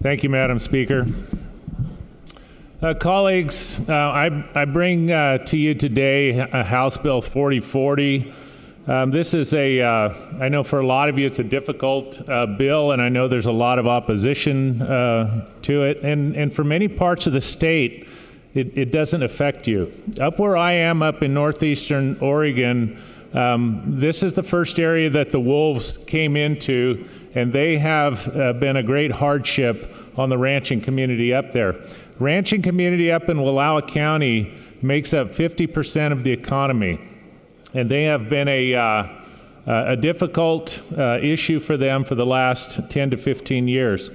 Thank you, Madam Speaker. Colleagues, I bring to you today House Bill 4040. This is I know for a lot of you it's a difficult bill, and I know there's a lot of opposition to it. And for many parts of the state, it doesn't affect you. Up where I am, up in northeastern Oregon, this is the first area that the wolves came into, and they have been a great hardship on the ranching community up there. Ranching community up in Wallowa County makes up 50% of the economy, and they have been a difficult issue for them for the last 10 to 15 years.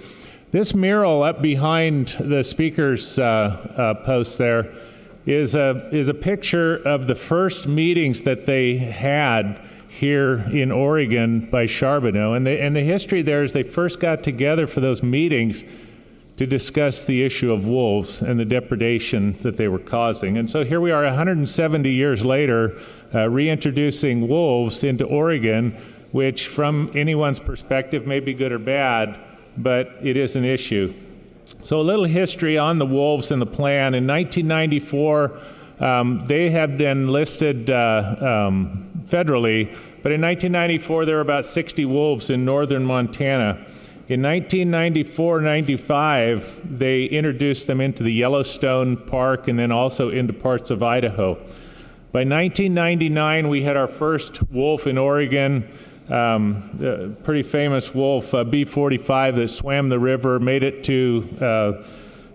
This mural up behind the speaker's post there is a picture of the first meetings that they had here in Oregon by Charbonneau. And the history there is they first got together for those meetings to discuss the issue of wolves and the depredation that they were causing. And so here we are 170 years later, reintroducing wolves into Oregon, which from anyone's perspective may be good or bad, but it is an issue. So a little history on the wolves and the plan. In 1994, they had been listed federally, but in 1994 there were about 60 wolves in northern Montana. In 1994-95, they introduced them into the Yellowstone Park and then also into parts of Idaho. By 1999, we had our first wolf in Oregon, a pretty famous wolf, B45, that swam the river, made it to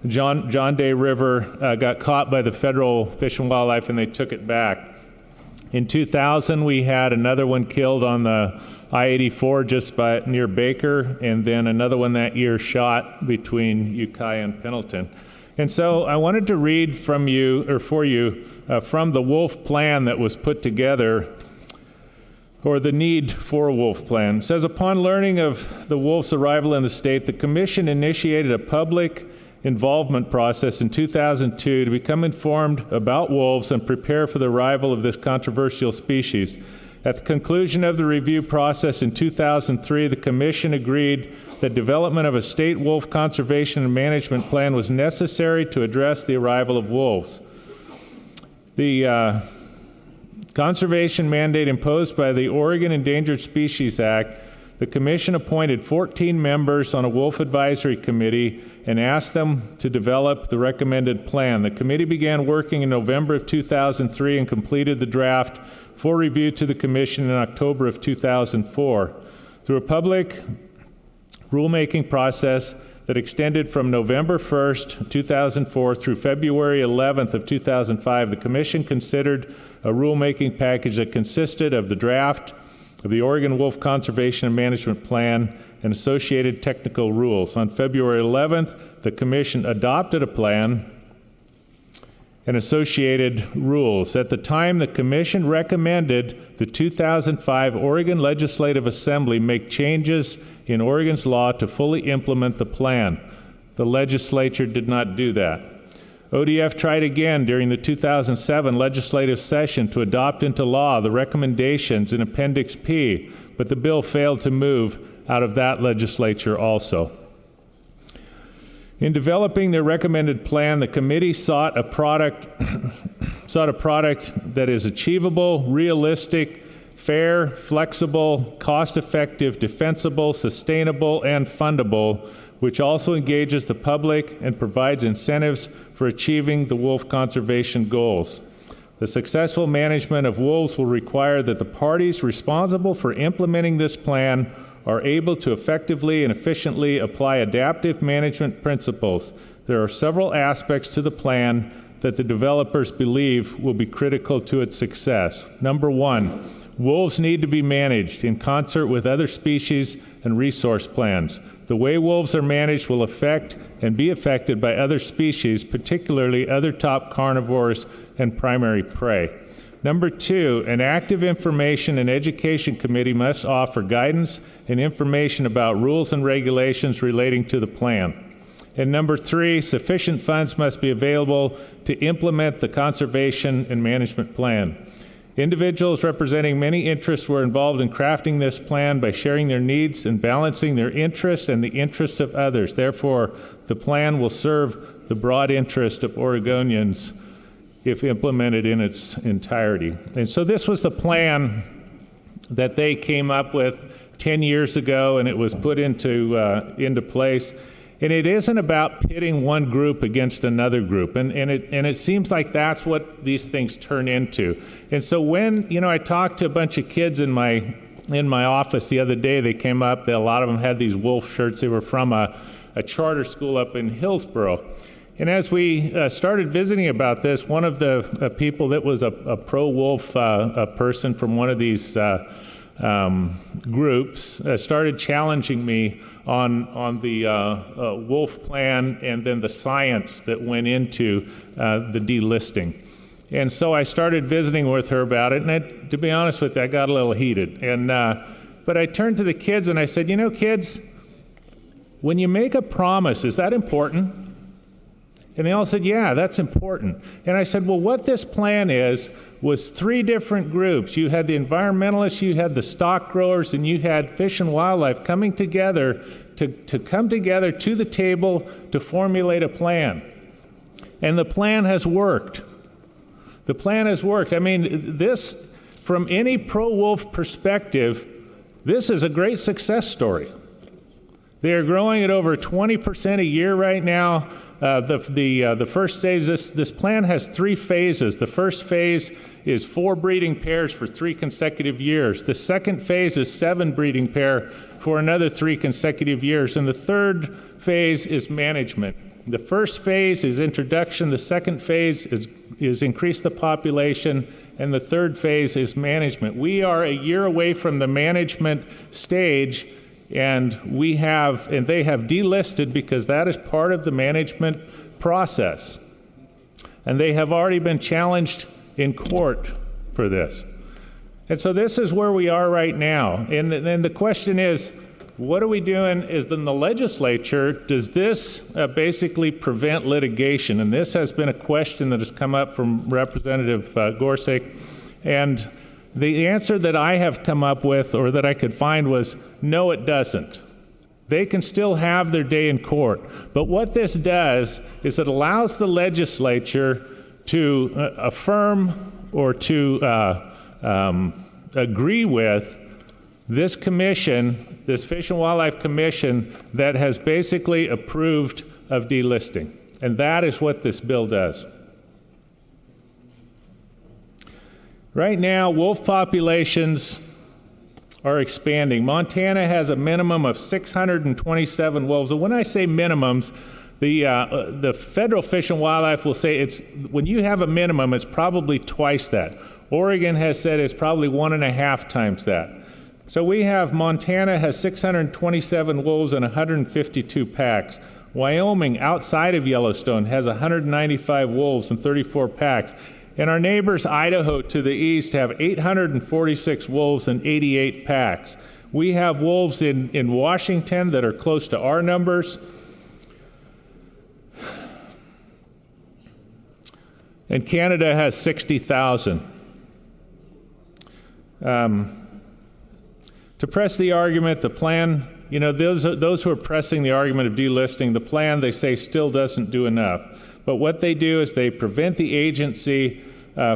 John Day River, got caught by the federal Fish and Wildlife, and they took it back. In 2000, we had another one killed on the I-84 just near Baker, and then another one that year shot between Ukiah and Pendleton. And so I wanted to read from you, or for you, from the wolf plan that was put together, or the need for a wolf plan. It says, upon learning of the wolf's arrival in the state, the Commission initiated a public involvement process in 2002 to become informed about wolves and prepare for the arrival of this controversial species. At the conclusion of the review process in 2003, the Commission agreed that development of a state wolf conservation and management plan was necessary to address the arrival of wolves. The conservation mandate imposed by the Oregon Endangered Species Act, the Commission appointed 14 members on a wolf advisory committee and asked them to develop the recommended plan. The committee began working in November of 2003 and completed the draft for review to the Commission in October of 2004. Through a public rulemaking process that extended from November 1st, 2004 through February 11th of 2005, the Commission considered a rulemaking package that consisted of the draft of the Oregon Wolf Conservation and Management Plan and associated technical rules. On February 11th, the Commission adopted a plan and associated rules. At the time, the Commission recommended the 2005 Oregon Legislative Assembly make changes in Oregon's law to fully implement the plan. The legislature did not do that. ODF tried again during the 2007 legislative session to adopt into law the recommendations in Appendix P, but the bill failed to move out of that legislature also. In developing their recommended plan, the committee sought a product that is achievable, realistic, fair, flexible, cost-effective, defensible, sustainable, and fundable, which also engages the public and provides incentives for achieving the wolf conservation goals. The successful management of wolves will require that the parties responsible for implementing this plan are able to effectively and efficiently apply adaptive management principles. There are several aspects to the plan that the developers believe will be critical to its success. Number one, wolves need to be managed in concert with other species and resource plans. The way wolves are managed will affect and be affected by other species, particularly other top carnivores and primary prey. Number two, an active information and education committee must offer guidance and information about rules and regulations relating to the plan. And number three, sufficient funds must be available to implement the conservation and management plan. Individuals representing many interests were involved in crafting this plan by sharing their needs and balancing their interests and the interests of others. Therefore, the plan will serve the broad interest of Oregonians if implemented in its entirety. And so this was the plan that they came up with 10 years ago, and it was put into place. And it isn't about pitting one group against another group, and it seems like that's what these things turn into. And so when I talked to a bunch of kids in my office the other day, they came up. A lot of them had these wolf shirts. They were from a charter school up in Hillsboro. And as we started visiting about this, one of the people that was a pro-wolf person from one of these groups started challenging me on the wolf plan and then the science that went into the delisting. And so I started visiting with her about it, and to be honest with you, I got a little heated. But I turned to the kids and I said, kids, when you make a promise, is that important? And they all said, yeah, that's important. And I said, well, what this plan was 3 different groups. You had the environmentalists, you had the stock growers, and you had Fish and Wildlife coming together to come together to the table to formulate a plan. And the plan has worked. The plan has worked. I mean, this, from any pro-wolf perspective, this is a great success story. They are growing at over 20% a year right now. The first phase, this plan has 3 phases. The first phase is 4 breeding pairs for 3 consecutive years. The second phase is 7 breeding pair for another 3 consecutive years. And the third phase is management. The first phase is introduction. The second phase is increase the population. And the third phase is management. We are a year away from the management stage. And they have delisted because that is part of the management process. And they have already been challenged in court for this. And so this is where we are right now. And then the question is, what are we doing in the legislature? Does this basically prevent litigation? And this has been a question that has come up from Representative Gorsuch. And the answer that I have come up with, or that I could find, was no, it doesn't. They can still have their day in court. But what this does is it allows the legislature to affirm or to agree with this commission, this Fish and Wildlife Commission, that has basically approved of delisting. And that is what this bill does. Right now, wolf populations are expanding. Montana has a minimum of 627 wolves. And when I say minimums, the federal Fish and Wildlife will say when you have a minimum, it's probably twice that. Oregon has said it's probably 1.5 times that. So Montana has 627 wolves and 152 packs. Wyoming, outside of Yellowstone, has 195 wolves and 34 packs. And our neighbors, Idaho, to the east, have 846 wolves and 88 packs. We have wolves in Washington that are close to our numbers. And Canada has 60,000. To press the argument, the plan, those who are pressing the argument of delisting, the plan, they say, still doesn't do enough. But what they do is they prevent the agency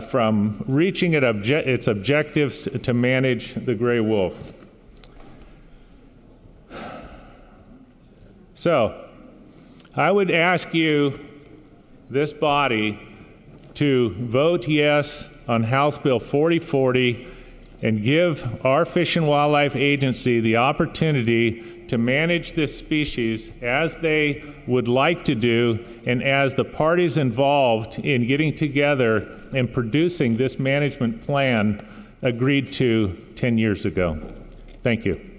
from reaching its objectives to manage the gray wolf. So, I would ask you, this body, to vote yes on House Bill 4040 and give our Fish and Wildlife Agency the opportunity to manage this species as they would like to do and as the parties involved in getting together and producing this management plan agreed to 10 years ago. Thank you.